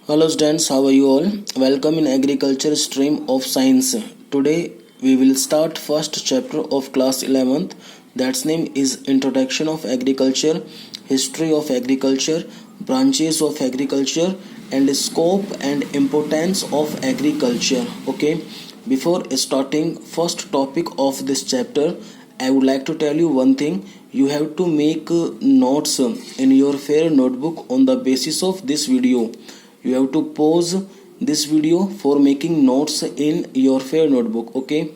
Hello students, how are you all? Welcome in agriculture stream of science. Today we will start first chapter of class 11th. That's name is Introduction of Agriculture, History of Agriculture, Branches of Agriculture and Scope and Importance of Agriculture. Okay, before starting first topic of this chapter, I would like to tell you one thing. You have to make notes in your fair notebook on the basis of this video. You have to pause this video for making notes in your fair notebook. Okay,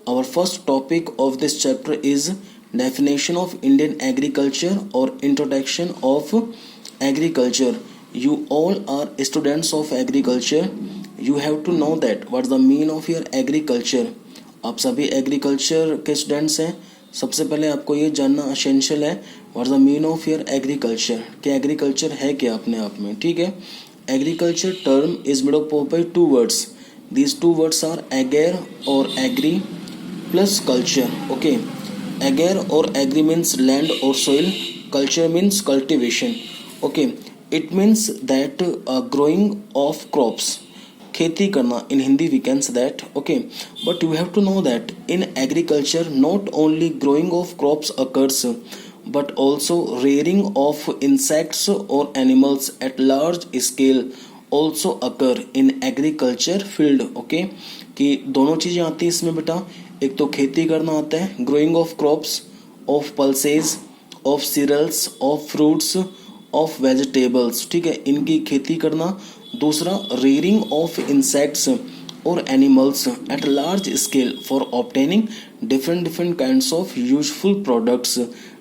our first topic of this chapter is definition of Indian agriculture or introduction of agriculture. You all are students of agriculture. You have to know that what's the meaning of your agriculture. आप सभी agriculture के students हैं. सबसे पहले आपको ये जानना essential है what's the mean of your agriculture, कि एग्रीकल्चर है क्या अपने आप में. ठीक है, agriculture term is made up by two words. These two words are ager और agri plus culture. Okay, ager और एग्री मीन्स लैंड और soil, culture means cultivation. Okay, it means that growing of crops, खेती करना. In Hindi we can say that. Okay, but you have to know that in agriculture not only growing of crops occurs but also rearing of insects or animals at large scale also occur in agriculture field. Okay, कि दोनों चीज़ें आती हैं इसमें बेटा. एक तो खेती करना आता है, growing of crops, of pulses, of cereals, of fruits, of vegetables. ठीक है, इनकी खेती करना. दूसरा rearing of insects और animals at large scale for obtaining different kinds of useful products.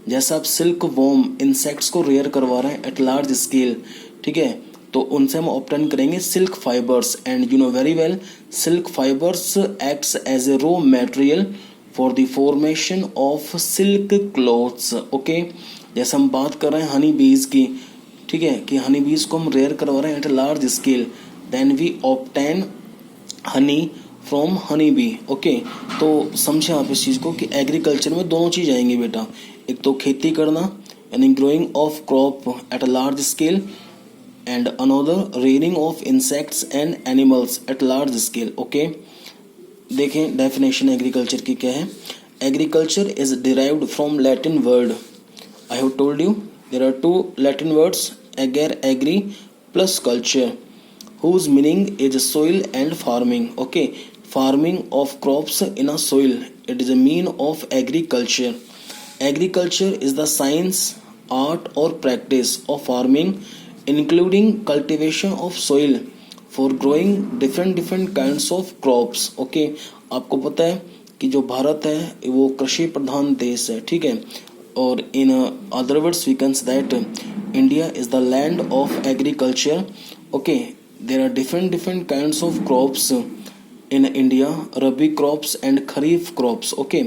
जैसा आप सिल्क वॉर्म इंसेक्ट्स को रेयर करवा रहे हैं एट लार्ज स्केल. ठीक है, तो उनसे हम ऑब्टेन करेंगे silk fibres. And you know very well silk fibres acts as a raw material for the formation of silk cloths. Okay, जैसे हम बात कर रहे हैं हनी बीज की. ठीक है, कि हनी बीज को हम रेयर करवा रहे हैं at large scale, then we obtain honey from honey bee. Okay, तो समझे आप इस चीज़ को कि एग्रीकल्चर में दोनों चीज़ आएंगी बेटा. एक तो खेती करना यानी growing of crop at a large scale, and another rearing of insects and animals at large scale. Okay, देखें डेफिनेशन एग्रीकल्चर की क्या है. Agriculture is derived from Latin word. I have told you there are two Latin words, ager agri plus culture, whose meaning is soil and farming. Okay, farming of crops in a soil, it is a mean of agriculture. Agriculture is the science, art or practice of farming including cultivation of soil for growing different kinds of crops. Okay, आपको पता है कि जो भारत है वो कृषि प्रधान देश है. ठीक है, और in other words we can say that India is the land of agriculture. Okay, there are different kinds of crops in India, rabi crops and kharif crops. Okay,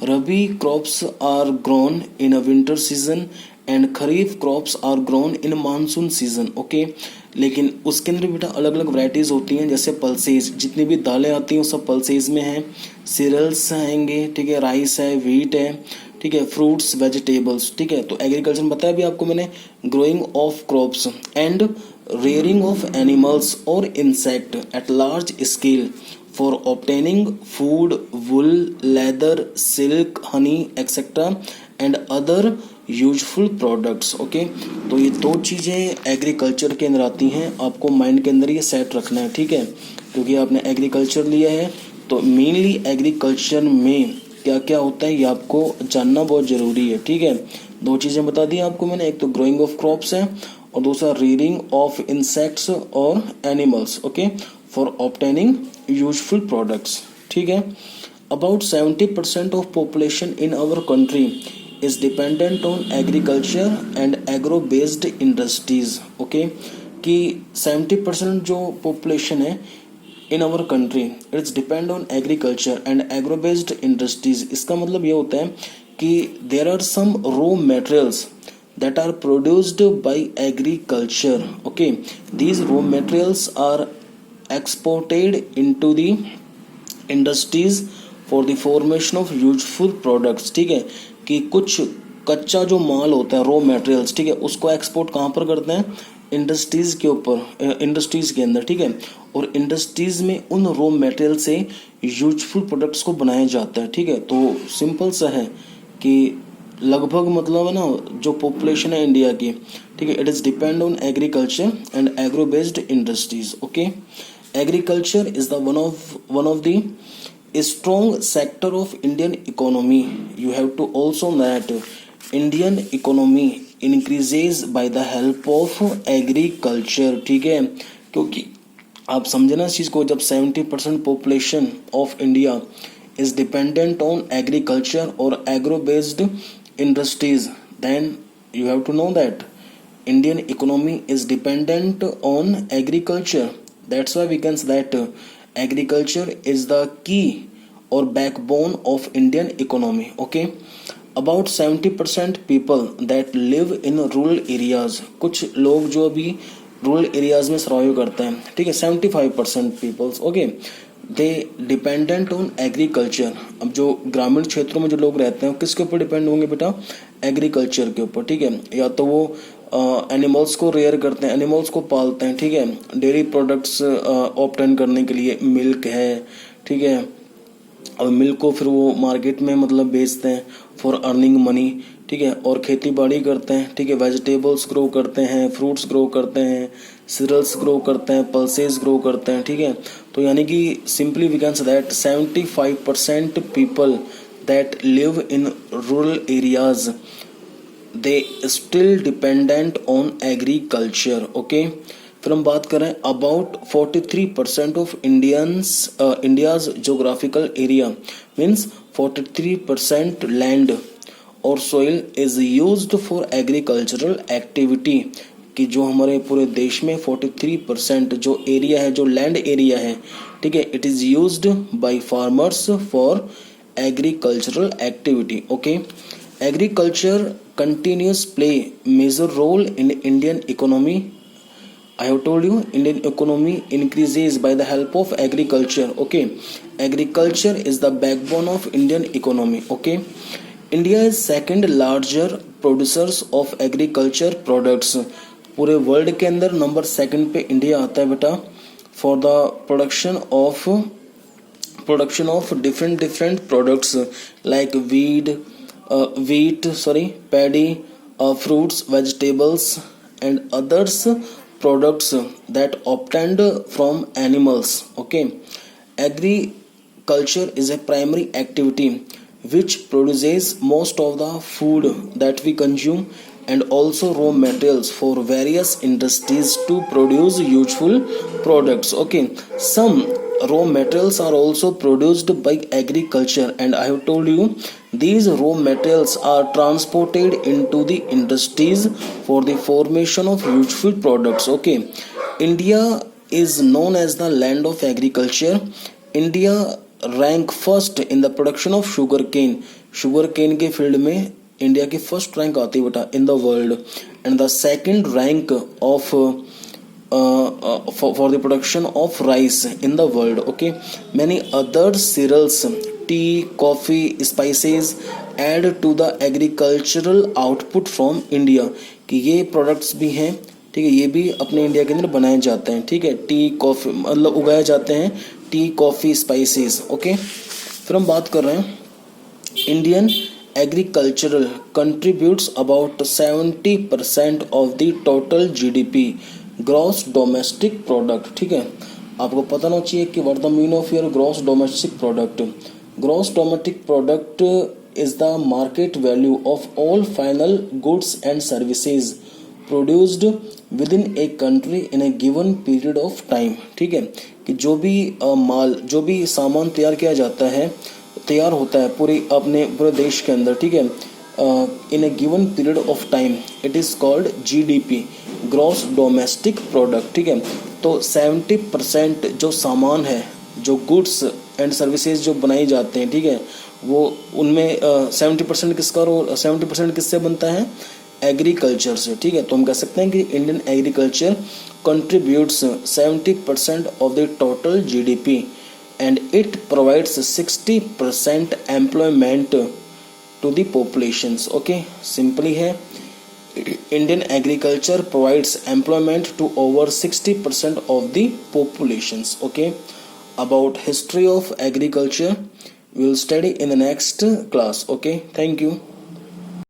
rabi crops are grown in a winter season and kharif crops are grown in monsoon season. Okay, लेकिन उसके अंदर बेटा अलग अलग varieties होती हैं. जैसे pulses, जितनी भी दालें आती हैं वो सब पल्सेज में हैं. सीरियल्स आएंगे, ठीक है, राइस है, व्हीट है, ठीक है, फ्रूट्स, वेजिटेबल्स. ठीक है, तो एग्रीकल्चर में बताया भी आपको मैंने growing of crops and rearing of animals or insect at large scale for obtaining food, wool, leather, silk, honey, etc. and other useful products. Okay, तो ये दो चीज़ें एग्रीकल्चर के अंदर आती हैं. आपको माइंड के अंदर ये सेट रखना है. ठीक है, क्योंकि आपने एग्रीकल्चर लिया है तो मेनली एग्रीकल्चर में क्या क्या होता है ये आपको जानना बहुत ज़रूरी है. ठीक है, दो चीज़ें बता दी आपको मैंने. एक तो ग्रोइंग ऑफ क्रॉप्स है और दूसरा रीडिंग ऑफ इंसेक्ट्स और animals. Okay, for obtaining useful products. ठीक है, about 70% of population in our country is dependent on agriculture and agro based industries. Okay, कि 70% जो पॉपुलेशन है in our country it's depend on agriculture and agro based industries. इसका मतलब ये होता है कि there are some raw materials that are produced by agriculture. Okay, these raw materials are exported into the industries for the formation of useful products. ठीक है, कि कुछ कच्चा जो माल होता है रॉ मटेरियल्स, ठीक है, उसको एक्सपोर्ट कहाँ पर करते हैं, इंडस्ट्रीज के ऊपर, इंडस्ट्रीज के अंदर, ठीक है। और इंडस्ट्रीज में उन रॉ मटेरियल से यूजफुल प्रोडक्ट्स को बनाया जाता है, ठीक है। तो सिंपल सा है कि लगभग मतलब है ना, जो पॉपुलेशन है इंडिया की, ठीक है, it is depend on agriculture and agro based industries. Okay, agriculture is the one of the strong sector of Indian economy. You have to also know that Indian economy increases by the help of agriculture, ठीक है। क्योंकि आप समझे ना इस चीज़ को, जब 70% population of India is dependent on agriculture और agro based industries, then you have to know that Indian economy is dependent on agriculture. That's why we can say that agriculture is the key or backbone of Indian economy. Okay, about 70% people that live in rural areas, कुछ लोग जो अभी rural areas में survive करते हैं, ठीक है, 75% peoples, okay, they dependent on agriculture. अब जो ग्रामीण क्षेत्रों में जो लोग रहते हैं किसके ऊपर डिपेंड होंगे बेटा? एग्रीकल्चर के ऊपर, ठीक है। या तो वो एनिमल्स को रेयर करते हैं, एनिमल्स को पालते हैं, ठीक है, डेयरी प्रोडक्ट्स ऑब्टेन करने के लिए, मिल्क है, ठीक है, और मिल्क को फिर वो मार्केट में मतलब बेचते हैं फॉर अर्निंग मनी, ठीक है, और खेती बाड़ी करते हैं, ठीक है, वेजिटेबल्स ग्रो करते हैं, फ्रूट्स ग्रो करते हैं, सीरियल्स ग्रो करते हैं, पल्सेस ग्रो करते हैं, ठीक है। तो यानी कि simply we can say that 75% people that live in rural areas they still dependent on agriculture. Okay, फिर हम बात करें about 43% of India's geographical area means 43% land और soil is used for agricultural activity, कि जो हमारे पूरे देश में 43% जो एरिया है, जो लैंड एरिया है, ठीक है, it is used by farmers for agricultural activity. Okay, agriculture continues play major role in Indian economy. I have told you Indian economy increases by the help of agriculture. Okay, agriculture is the backbone of Indian economy. Okay, India is second larger producers of agriculture products. पूरे world के अंदर number second पे India आता है बेटा for the production of different products like paddy, fruits, vegetables and others products that obtained from animals. Okay, agriculture is a primary activity which produces most of the food that we consume and also raw materials for various industries to produce useful products. Okay, some raw materials are also produced by agriculture, and I have told you these raw materials are transported into the industries for the formation of useful products. Okay, India is known as the land of agriculture. India rank first in the production of sugar cane. sugar cane के field में India की first rank आती है बेटा in the world, and the second rank of for the production of rice in the world. Okay, many other cereals, tea, coffee, spices add to the agricultural output from India, कि ये products भी हैं, ठीक है, ये भी अपने India के अंदर बनाए जाते हैं, ठीक है, टी कॉफ़ी मतलब उगाए जाते हैं, टी कॉफ़ी स्पाइसेस। ओके, फिर हम बात कर रहे हैं Indian agricultural contributes about 70% of the total GDP, gross domestic product, ठीक है। आपको पता होना चाहिए कि what the mean of your gross domestic product. Gross domestic product is the market value of all final goods and services produced with in a country in a given period of time, ठीक है, कि जो भी माल, जो भी सामान तैयार होता है पूरे देश के अंदर, ठीक है, in a given period of time, it is called GDP, gross domestic product, ठीक है। तो 70% जो सामान है, जो गुड्स एंड सर्विसेज जो बनाई जाते हैं, ठीक है, वो उनमें 70% किसका रोल, 70% किससे बनता है? एग्रीकल्चर से, ठीक है। तो हम कह सकते हैं कि Indian agriculture contributes 70% of the total GDP and it provides 60% employment to the populations. Okay, simply है Indian agriculture provides employment to over 60% of the populations. Okay, about history of agriculture we will study in the next class. Okay, thank you.